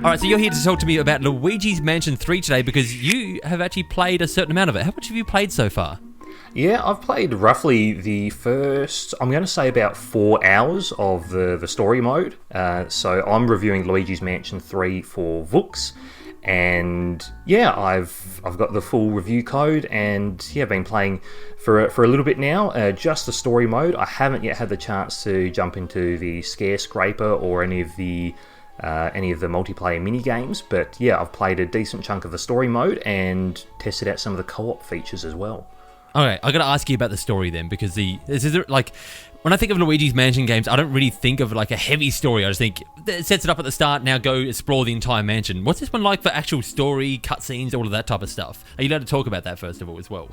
All right, so you're here to talk to me about Luigi's Mansion 3 today because you have actually played a certain amount of it. How much have you played so far? Yeah, I've played roughly the first, I'm going to say about 4 hours of the story mode. So I'm reviewing Luigi's Mansion 3 for Vooks. And yeah, I've got the full review code, and yeah, been playing for a little bit now. Just the story mode. I haven't yet had the chance to jump into the Scare Scraper or any of the multiplayer mini games, but yeah, I've played a decent chunk of the story mode and tested out some of the co-op features as well. Okay, I got to ask you about the story then, because when I think of Luigi's Mansion games, I don't really think of like a heavy story. I just think it sets it up at the start, now go explore the entire mansion. What's this one like for actual story, cutscenes, all of that type of stuff? Are you allowed to talk about that first of all as well?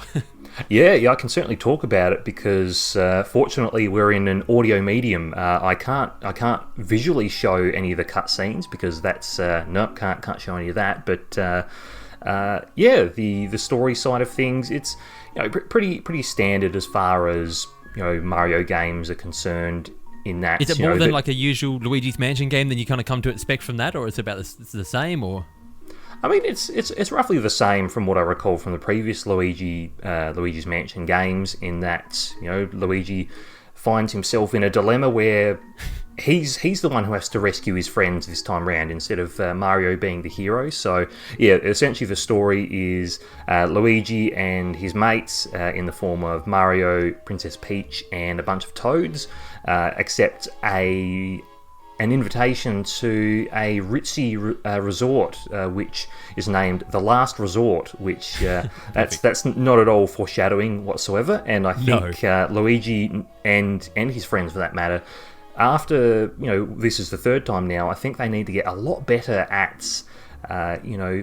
Yeah, I can certainly talk about it because fortunately we're in an audio medium. I can't visually show any of the cutscenes because that's can't show any of that. But yeah, the story side of things, it's pretty standard as far as Mario games are concerned. In that, is it more than like a usual Luigi's Mansion game than you kind of come to expect from that, or it's about the same, or? I mean, it's roughly the same from what I recall from the previous Luigi's Mansion games. In that, Luigi finds himself in a dilemma where he's the one who has to rescue his friends this time round instead of Mario being the hero. So yeah, essentially the story is Luigi and his mates in the form of Mario, Princess Peach, and a bunch of Toads accept an invitation to a ritzy resort, which is named The Last Resort, which that's not at all foreshadowing whatsoever. And I think Luigi and his friends, for that matter, after this is the third time now, I think they need to get a lot better at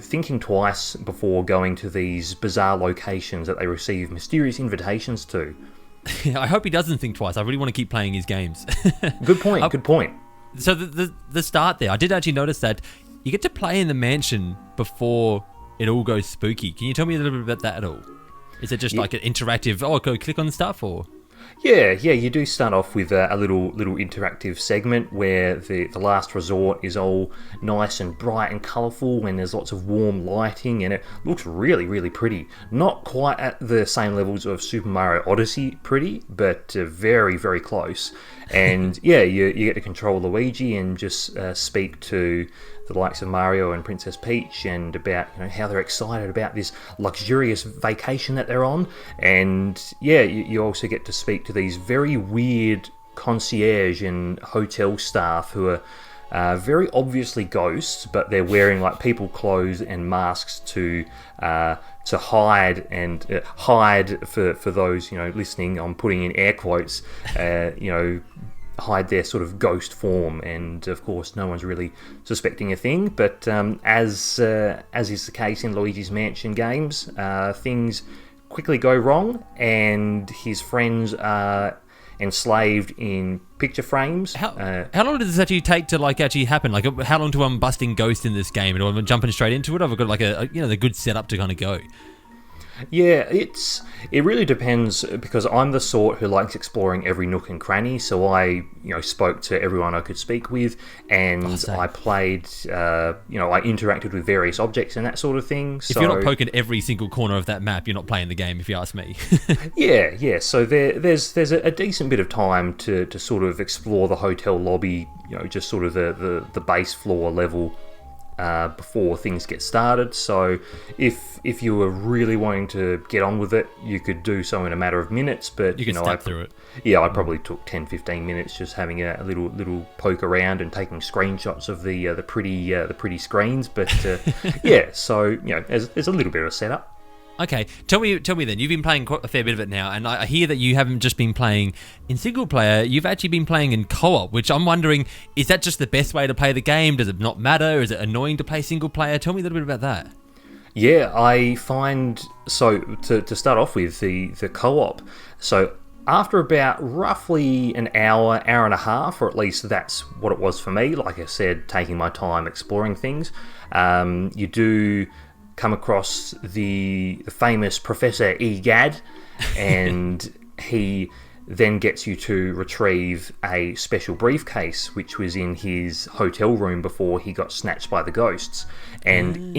thinking twice before going to these bizarre locations that they receive mysterious invitations to. I hope he doesn't think twice. I really want to keep playing his games. Good point. Good point. So the start there, I did actually notice that you get to play in the mansion before it all goes spooky. Can you tell me a little bit about that at all? Is it just like an interactive, go click on stuff, or? Yeah, you do start off with a little interactive segment where the last resort is all nice and bright and colourful, and there's lots of warm lighting, and it looks really, really pretty. Not quite at the same levels of Super Mario Odyssey pretty, but very, very close. And yeah, you get to control Luigi and just speak to the likes of Mario and Princess Peach, and about how they're excited about this luxurious vacation that they're on. And yeah, you also get to speak to these very weird concierge and hotel staff who are very obviously ghosts, but they're wearing like people clothes and masks to hide for those listening. I'm putting in air quotes. Hide their sort of ghost form, and of course no one's really suspecting a thing. But as is the case in Luigi's Mansion games, things quickly go wrong, and his friends are enslaved in picture frames. How long does this actually take to actually happen? Like, how long do I'm busting ghost in this game, and I'm jumping straight into it? I've got like the good setup to kind of go. Yeah, it really depends, because I'm the sort who likes exploring every nook and cranny. So I spoke to everyone I could speak with, and I played I interacted with various objects and that sort of thing. If you're not poking every single corner of that map, you're not playing the game, if you ask me. yeah. So there's a decent bit of time to sort of explore the hotel lobby, just sort of the base floor level. Before things get started. So if you were really wanting to get on with it, you could do so in a matter of minutes, but you can step through it. Yeah, I probably took 10-15 minutes just having a little poke around and taking screenshots of the pretty screens, but yeah, so there's a little bit of a setup. Okay, tell me then, you've been playing quite a fair bit of it now, and I hear that you haven't just been playing in single player, you've actually been playing in co-op, which I'm wondering, is that just the best way to play the game? Does it not matter? Is it annoying to play single player? Tell me a little bit about that. Yeah, I find, so to start off with, the co-op, so after about roughly an hour and a half, or at least that's what it was for me, like I said, taking my time exploring things, you do come across the famous Professor Egad, and he then gets you to retrieve a special briefcase which was in his hotel room before he got snatched by the ghosts. And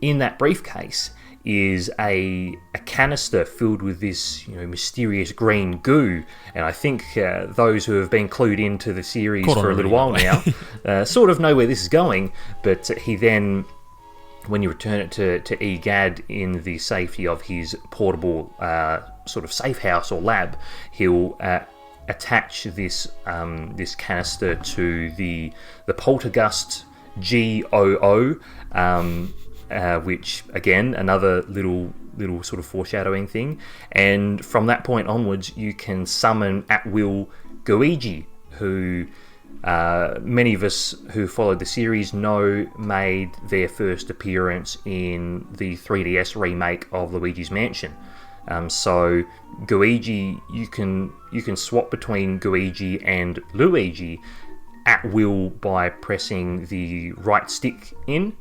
in that briefcase is a canister filled with this mysterious green goo. And I think those who have been clued into the series for a little while now sort of know where this is going. But he then, when you return it to Goo'd in the safety of his portable sort of safe house or lab, he'll attach this this canister to the poltergust GOO, which again, another little sort of foreshadowing thing. And from that point onwards, you can summon at will Luigi, who many of us who followed the series know made their first appearance in the 3DS remake of Luigi's Mansion. So Luigi, you can swap between Luigi and Luigi at will by pressing the right stick in,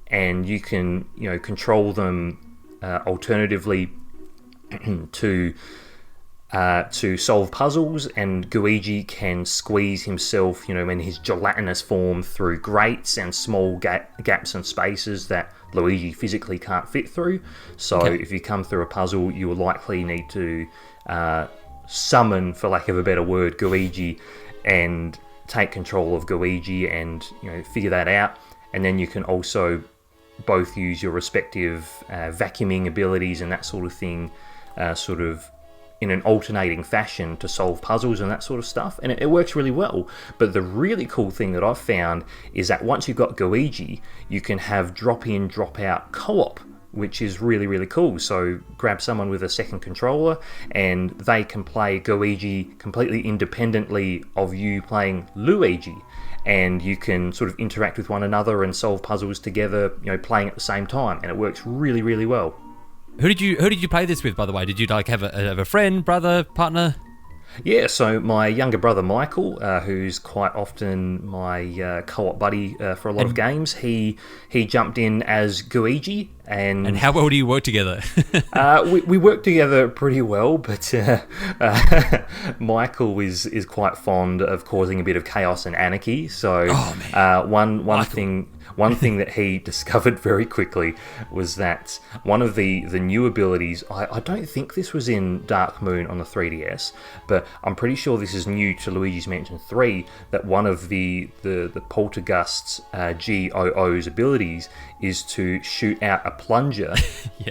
and you can control them alternatively to solve puzzles. And Luigi can squeeze himself, in his gelatinous form through grates and small gaps and spaces that Luigi physically can't fit through. So if you come through a puzzle, you will likely need to summon, for lack of a better word, Luigi, and take control of Luigi and figure that out. And then you can also both use your respective vacuuming abilities and that sort of thing, sort of in an alternating fashion to solve puzzles and that sort of stuff, and it works really well. But the really cool thing that I've found is that once you've got Luigi, you can have drop-in, drop-out co-op, which is really, really cool. So grab someone with a second controller and they can play Luigi completely independently of you playing Luigi, and you can sort of interact with one another and solve puzzles together, playing at the same time, and it works really, really well. Who did you play this with, by the way? Did you have a friend, brother, partner? Yeah, so my younger brother Michael, who's quite often my co-op buddy for a lot of games, he jumped in as Luigi. And how well do you work together? we work together pretty well, but Michael is quite fond of causing a bit of chaos and anarchy. So one thing that he discovered very quickly was that one of the new abilities, I don't think this was in Dark Moon on the 3DS, but I'm pretty sure this is new to Luigi's Mansion 3, that one of the Poltergust's GOO's abilities is to shoot out a plunger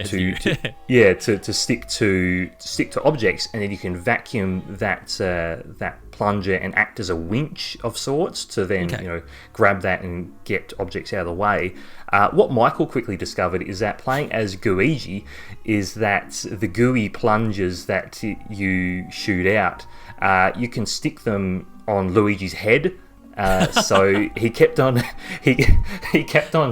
to stick to objects, and then you can vacuum that plunger and act as a winch of sorts to then grab that and get objects out of the way. What Michael quickly discovered is that playing as Luigi is that the gooey plungers that you shoot out, you can stick them on Luigi's head. So he kept on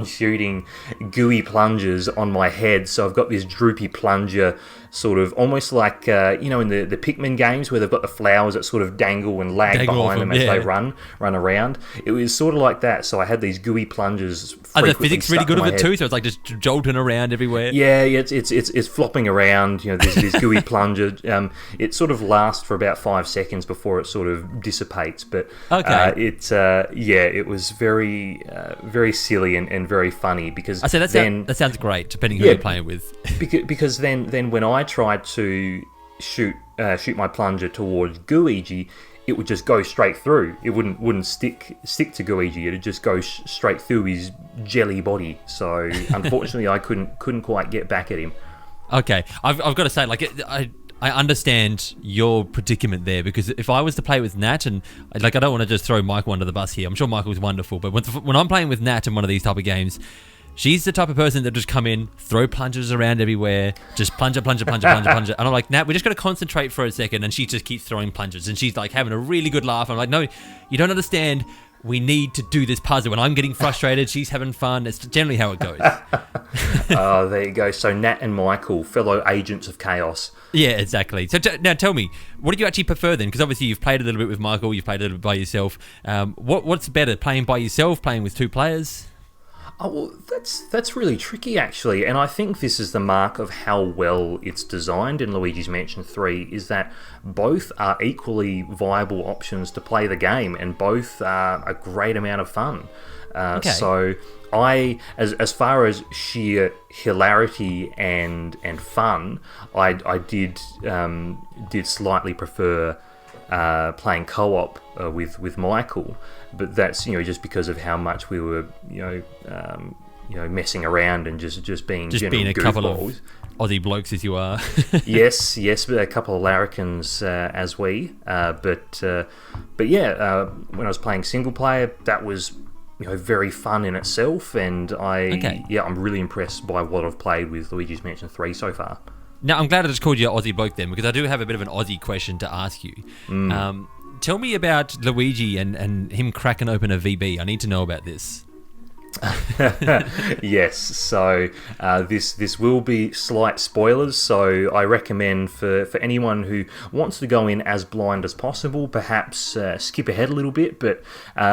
shooting gooey plungers on my head. So I've got this droopy plunger, sort of almost like in the Pikmin games where they've got the flowers that sort of dangle and lag behind them as they run around. It was sort of like that. So I had these gooey plungers. Are the physics really good of it too? So it's like just jolting around everywhere. Yeah, it's flopping around. There's this gooey plunger. It sort of lasts for about 5 seconds before it sort of dissipates. But it was very very silly and very funny, because I say that sounds great depending who you're playing with. because then when I tried to shoot my plunger towards Luigi, it would just go straight through. It wouldn't stick to Luigi. It'd just go straight through his jelly body. So unfortunately, I couldn't quite get back at him. Okay, I've got to say, I understand your predicament there, because if I was to play with Nat, and I don't want to just throw Michael under the bus here. I'm sure Michael's wonderful, but when I'm playing with Nat in one of these type of games, she's the type of person that just come in, throw plungers around everywhere, just plunger. And I'm like, Nat, we just got to concentrate for a second. And she just keeps throwing plungers, and she's like having a really good laugh. I'm like, no, you don't understand. We need to do this puzzle. When I'm getting frustrated, she's having fun. It's generally how it goes. Oh, there you go. So Nat and Michael, fellow agents of chaos. Yeah, exactly. So now tell me, what do you actually prefer then? Because obviously you've played a little bit with Michael, you've played a little bit by yourself. What's better, playing by yourself, playing with two players? Oh, well, that's really tricky, actually, and I think this is the mark of how well it's designed in Luigi's Mansion 3, is that both are equally viable options to play the game, and both are a great amount of fun. So as far as sheer hilarity and fun, I did slightly prefer playing co-op with Michael, but that's just because of how much we were messing around and just being a couple of Aussie blokes as you are. yes, a couple of larrikins as we, but yeah, when I was playing single player, that was very fun in itself, and I'm really impressed by what I've played with Luigi's Mansion 3 so far. Now, I'm glad I just called you Aussie bloke then, because I do have a bit of an Aussie question to ask you. Tell me about Luigi and him cracking open a VB. I need to know about this. Yes, so this will be slight spoilers, so I recommend for anyone who wants to go in as blind as possible, perhaps skip ahead a little bit. But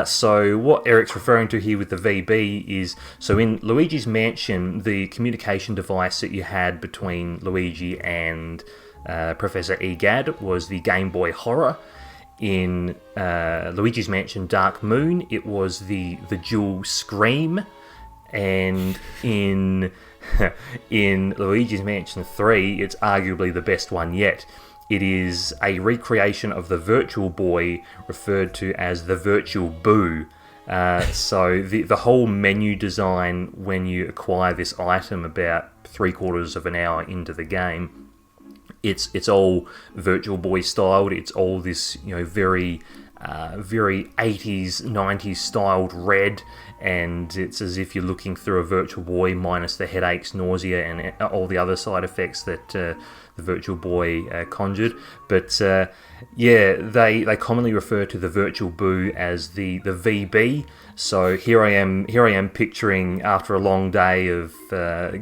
so what Eric's referring to here with the VB is, so in Luigi's Mansion, the communication device that you had between Luigi and Professor Egad was the Game Boy Horror. In Luigi's Mansion Dark Moon, it was the dual Scream, and in Luigi's Mansion 3, it's arguably the best one yet. It is a recreation of the Virtual Boy, referred to as the Virtual Boo. So the whole menu design when you acquire this item about 3/4 of an hour into the game, it's all Virtual Boy styled. It's all this very 80s, 90s styled red, and it's as if you're looking through a Virtual Boy minus the headaches, nausea, and all the other side effects that the Virtual Boy conjured. But they commonly refer to the Virtual Boo as the VB. So here I am picturing, after a long day of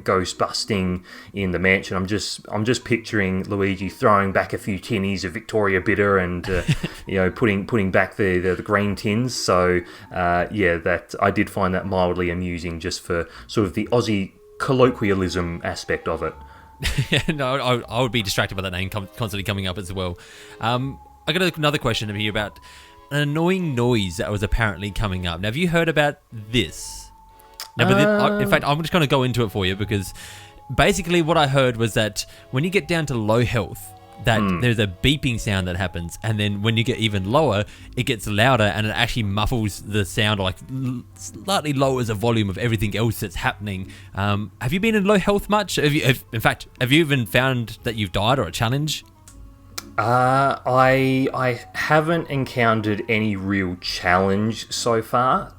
ghost busting in the mansion, I'm just picturing Luigi throwing back a few tinnies of Victoria Bitter and putting back the green tins. So that I did find that mildly amusing, just for sort of the Aussie colloquialism aspect of it. No, I would be distracted by that name constantly coming up as well. I got another question here about an annoying noise that was apparently coming up. Now, have you heard about this? Now, in fact, I'm just going to go into it for you, because basically what I heard was that when you get down to low health, that there's a beeping sound that happens, and then when you get even lower, it gets louder, and it actually muffles the sound, or like slightly lowers the volume of everything else that's happening. Have you been in low health much? Have you even found that you've died or a challenge? I haven't encountered any real challenge so far.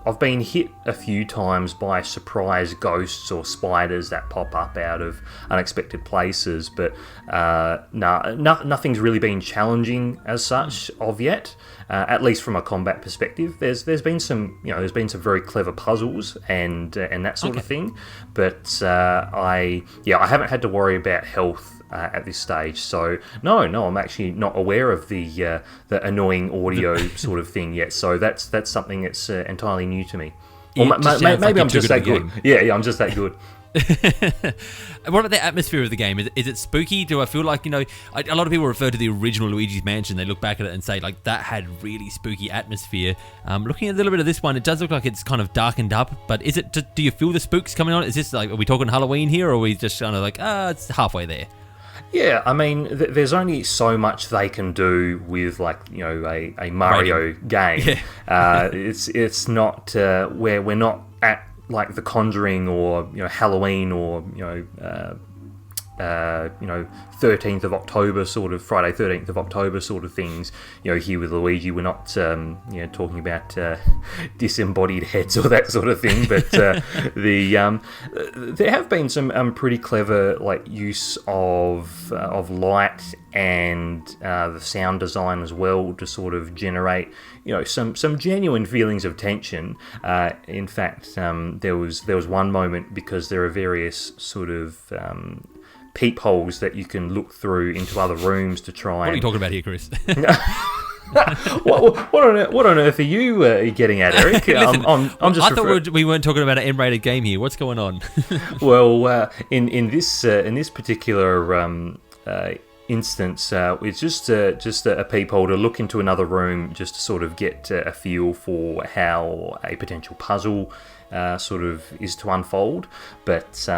I've been hit a few times by surprise ghosts or spiders that pop up out of unexpected places, but nothing's really been challenging as such of yet. At least from a combat perspective, there's been some very clever puzzles and that sort of thing, but I haven't had to worry about health at this stage. So no, I'm actually not aware of the annoying audio sort of thing yet. So that's something that's entirely new to me. Or maybe I'm just that good. Yeah, I'm just that good. What about the atmosphere of the game? Is it spooky? Do I feel like, a lot of people refer to the original Luigi's Mansion, they look back at it and say, like, that had really spooky atmosphere. Looking at a little bit of this one, it does look like it's kind of darkened up, but do you feel the spooks coming on? Is this like, are we talking Halloween here, or are we just kind of like, it's halfway there? Yeah, I mean, there's only so much they can do with, like, a Mario game. Yeah. It's not we're not at like The Conjuring or Halloween or 13th of October sort of Friday 13th of October sort of things. Here with Luigi, we're not talking about disembodied heads or that sort of thing. But there have been some pretty clever use of light and the sound design as well to sort of generate some genuine feelings of tension. In fact, there was one moment, because there are various sort of peepholes that you can look through into other rooms to try. What are you talking about here, Chris? What on earth are you getting at, Eric? Listen, I'm just. I thought we weren't talking about an M-rated game here. What's going on? Well, in this particular instance, it's just a peephole to look into another room, just to sort of get a feel for how a potential puzzle sort of is to unfold. But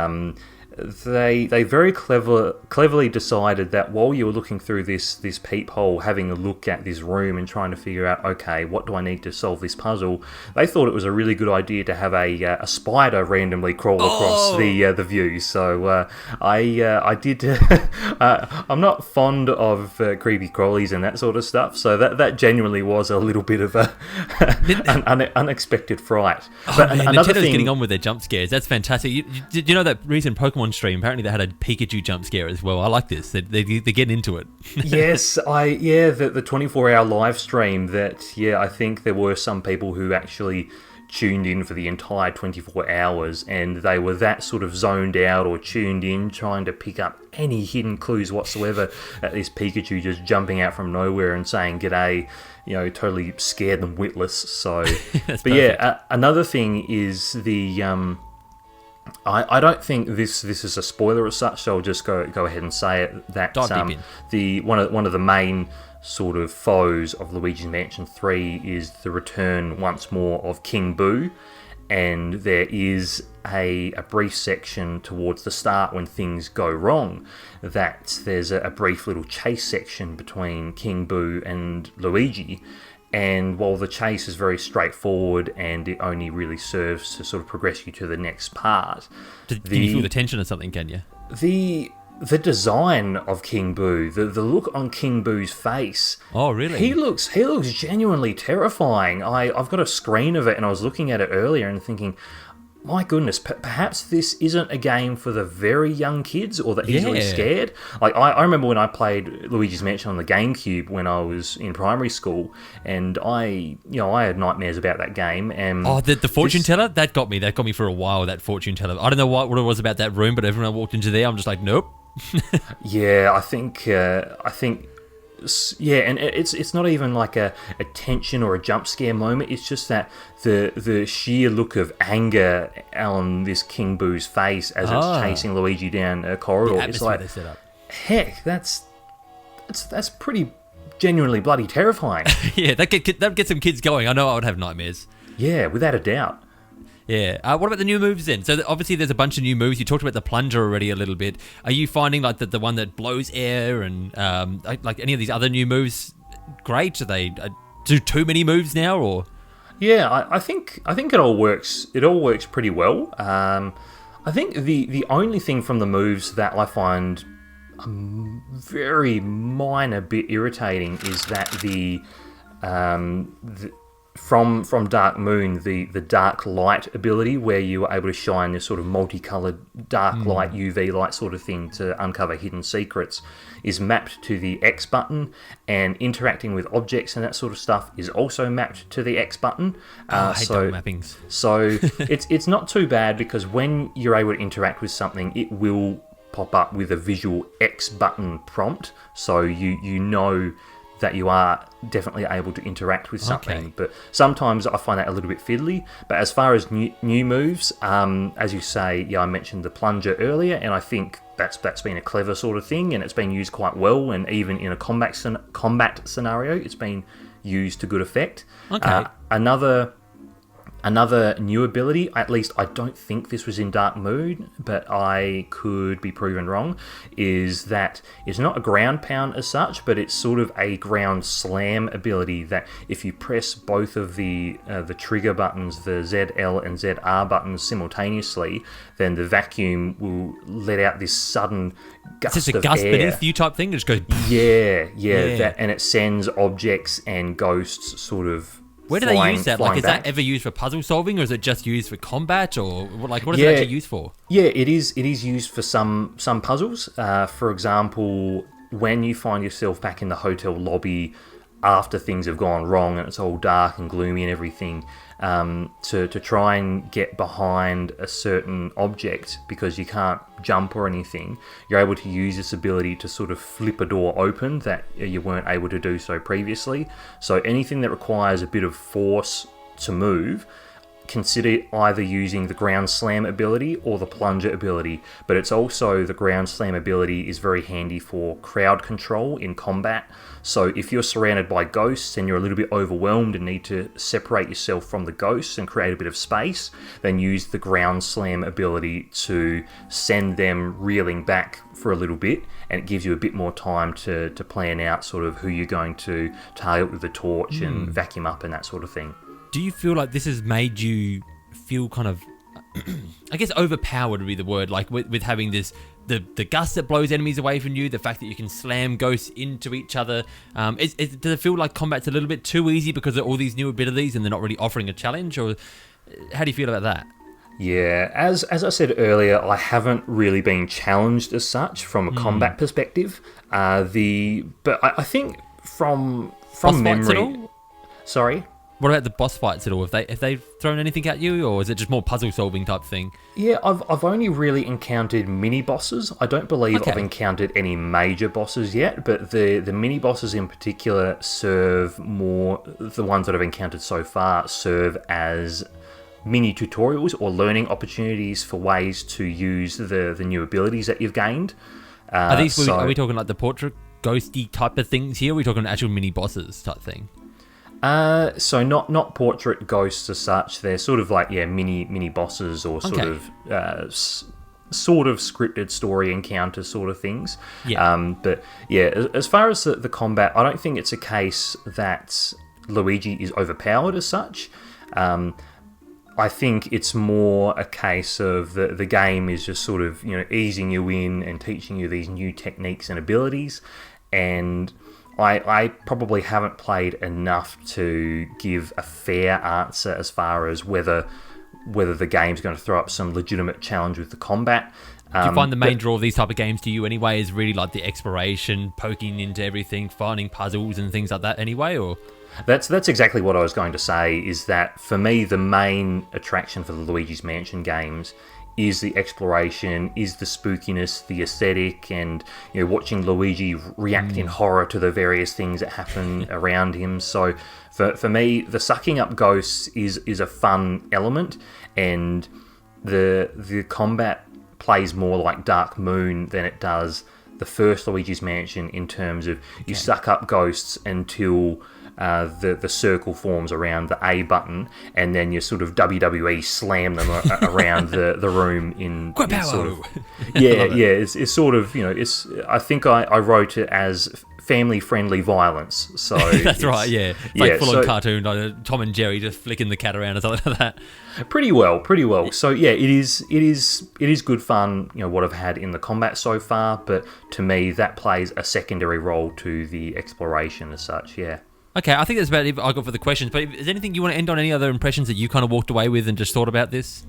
they very cleverly decided that while you were looking through this peephole, having a look at this room and trying to figure out, okay, what do I need to solve this puzzle? They thought it was a really good idea to have a spider randomly crawl across the view. So I did. I'm not fond of creepy crawlies and that sort of stuff. So that genuinely was a little bit of an unexpected fright. But Nintendo's getting on with their jump scares. That's fantastic. Did you know that recent Pokemon stream, apparently they had a Pikachu jump scare as well? I like this. They're getting into it. Yes, the 24-hour live stream that, I think there were some people who actually tuned in for the entire 24 hours, and they were that sort of zoned out or tuned in, trying to pick up any hidden clues whatsoever at this Pikachu just jumping out from nowhere and saying g'day, totally scared them witless. So, but another thing is the I don't think this is a spoiler as such, so I'll just go ahead and say it, that one of the main sort of foes of Luigi's Mansion 3 is the return once more of King Boo, and there is a brief section towards the start when things go wrong, that there's a brief little chase section between King Boo and Luigi. And while the chase is very straightforward and it only really serves to sort of progress you to the next part, can you feel the tension or something? Can you? The design of King Boo, the look on King Boo's face. Oh, really? He looks genuinely terrifying. I've got a screen of it, and I was looking at it earlier and thinking, my goodness, perhaps this isn't a game for the very young kids or the easily scared. Like, I remember when I played Luigi's Mansion on the GameCube when I was in primary school, and I had nightmares about that game. And the fortune teller, that got me for a while. That fortune teller, I don't know what it was about that room, but everyone I walked into there, I'm just like, nope. I think. Yeah, and it's not even like a tension or a jump scare moment. It's just that the sheer look of anger on this King Boo's face as it's chasing Luigi down a corridor. The it's like, they set up. Heck, that's pretty genuinely bloody terrifying. Yeah, that get some kids going. I know I would have nightmares. Yeah, without a doubt. Yeah. What about the new moves then? So obviously there's a bunch of new moves. You talked about the plunger already a little bit. Are you finding like the one that blows air and like any of these other new moves great? Do they do too many moves now or? Yeah, I think it all works. It all works pretty well. I think the only thing from the moves that I find a very minor bit irritating is that from Dark Moon, the dark light ability, where you were able to shine this sort of multicolored dark light, UV light sort of thing to uncover hidden secrets, is mapped to the X button, and interacting with objects and that sort of stuff is also mapped to the X button. I hate double mappings. So it's not too bad, because when you're able to interact with something, it will pop up with a visual X button prompt, so you know that you are definitely able to interact with something. Okay. But sometimes I find that a little bit fiddly. But as far as new moves, as you say, I mentioned the plunger earlier, and I think that's been a clever sort of thing, and it's been used quite well, and even in a combat scenario, it's been used to good effect. Okay. Another new ability, at least I don't think this was in Dark Moon, but I could be proven wrong, is that it's not a ground pound as such, but it's sort of a ground slam ability that if you press both of the trigger buttons, the ZL and ZR buttons simultaneously, then the vacuum will let out this sudden gust of air. Is this a gust beneath you type thing? It just goes... Yeah. That, and it sends objects and ghosts sort of... Where do they use that? Like, is that ever used for puzzle solving, or is it just used for combat, or like what is it actually used for? Yeah, it is used for some puzzles. For example, when you find yourself back in the hotel lobby after things have gone wrong and it's all dark and gloomy and everything, to try and get behind a certain object because you can't jump or anything. You're able to use this ability to sort of flip a door open that you weren't able to do so previously. So anything that requires a bit of force to move, consider either using the ground slam ability or the plunger ability. But it's also, the ground slam ability is very handy for crowd control in combat. So if you're surrounded by ghosts and you're a little bit overwhelmed and need to separate yourself from the ghosts and create a bit of space, then use the ground slam ability to send them reeling back for a little bit, and it gives you a bit more time to plan out sort of who you're going to target with the torch and vacuum up and that sort of thing. Do you feel like this has made you feel kind of, I guess overpowered would be the word, like with having this, the gust that blows enemies away from you, the fact that you can slam ghosts into each other? Does it feel like combat's a little bit too easy because of all these new abilities and they're not really offering a challenge? Or how do you feel about that? Yeah, as I said earlier, I haven't really been challenged as such from a combat perspective. But I think from Boss memory... fights at all? Sorry? What about the boss fights at all? Have they thrown anything at you, or is it just more puzzle solving type thing? Yeah, I've only really encountered mini bosses. I don't believe Okay. I've encountered any major bosses yet, but the mini bosses in particular serve more, the ones that I've encountered so far serve as mini tutorials or learning opportunities for ways to use the new abilities that you've gained. Are we talking like the portrait ghosty type of things here? Or are we talking actual mini bosses type thing? So not portrait ghosts as such. They're sort of like mini bosses or sort of scripted story encounter sort of things. Yeah. But yeah, as far as the combat, I don't think it's a case that Luigi is overpowered as such. I think it's more a case of the game is just sort of easing you in and teaching you these new techniques and abilities, and I probably haven't played enough to give a fair answer as far as whether the game's going to throw up some legitimate challenge with the combat. Do you find the main draw of these type of games to you anyway is really like the exploration, poking into everything, finding puzzles and things like that anyway, or...? That's exactly what I was going to say, is that for me the main attraction for the Luigi's Mansion games is the exploration, is the spookiness, the aesthetic, and watching Luigi react in horror to the various things that happen around him. So for me, the sucking up ghosts is a fun element, and the combat plays more like Dark Moon than it does the first Luigi's Mansion, in terms of you suck up ghosts until the circle forms around the A button, and then you sort of WWE slam them around the room in sort of, it's sort of it's, I think I wrote it as family friendly violence. So that's right, yeah. It's like full on cartoon, like Tom and Jerry just flicking the cat around or something like that. Pretty well. So yeah, it is good fun, what I've had in the combat so far, but to me that plays a secondary role to the exploration as such, yeah. Okay, I think that's about it I got for the questions, but is there anything you want to end on, any other impressions that you kind of walked away with and just thought about this?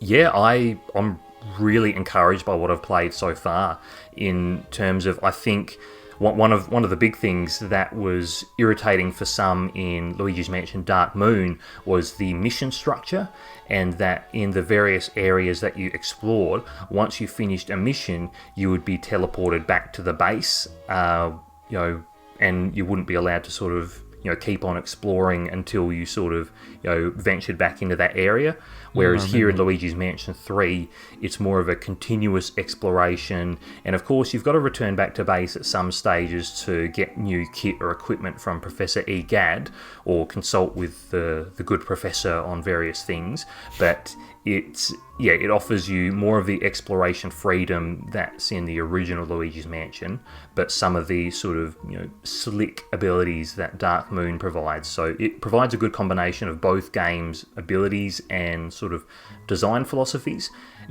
Yeah, I'm really encouraged by what I've played so far, in terms of, I think one of the big things that was irritating for some in Luigi's Mansion Dark Moon was the mission structure, and that in the various areas that you explored, once you finished a mission, you would be teleported back to the base, and you wouldn't be allowed to sort of keep on exploring until you sort of ventured back into that area. Whereas here in Luigi's Mansion 3, it's more of a continuous exploration, and of course you've got to return back to base at some stages to get new kit or equipment from Professor Egad, or consult with the good professor on various things, but it offers you more of the exploration freedom that's in the original Luigi's Mansion, but some of the sort of slick abilities that Dark Moon provides. So it provides a good combination of both games' abilities and sort of design philosophies.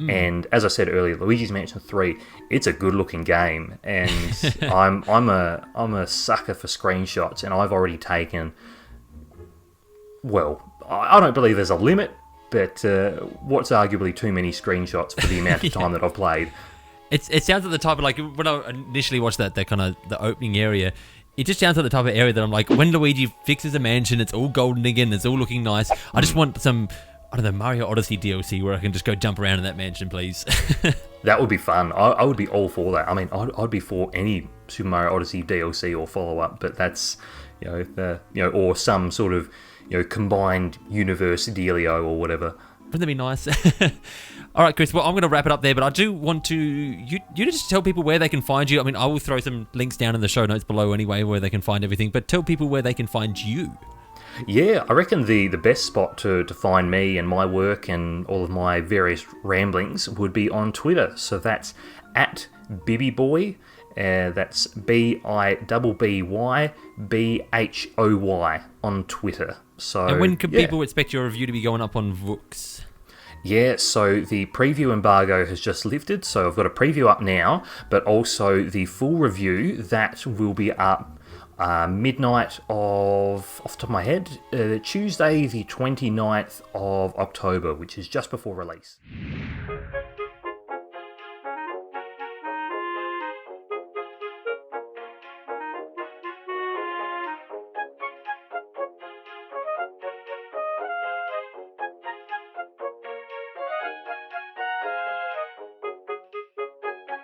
And as I said earlier, Luigi's Mansion 3, it's a good looking game, and I'm a sucker for screenshots, and I've already taken, well, I don't believe there's a limit, but what's arguably too many screenshots for the amount of time that I've played. It sounds like the type of, like, when I initially watched that kind of the opening area, it just sounds like the type of area that I'm like, when Luigi fixes a mansion, it's all golden again, it's all looking nice. I just want some, I don't know, Mario Odyssey DLC where I can just go jump around in that mansion, please. That would be fun. I would be all for that. I mean, I'd be for any Super Mario Odyssey DLC or follow-up, but that's, or some sort of, combined universe dealio or whatever. Wouldn't that be nice? All right, Chris, well, I'm going to wrap it up there, but I do want you to just tell people where they can find you. I mean, I will throw some links down in the show notes below anyway where they can find everything, but tell people where they can find you. Yeah, I reckon the best spot to find me and my work and all of my various ramblings would be on Twitter. So that's at BibbyBoy. That's BIBBYBHOY on Twitter. So, and when can people expect your review to be going up on Vooks? Yeah, so the preview embargo has just lifted, so I've got a preview up now, but also the full review, that will be up midnight of, off the top of my head, Tuesday the 29th of October, which is just before release.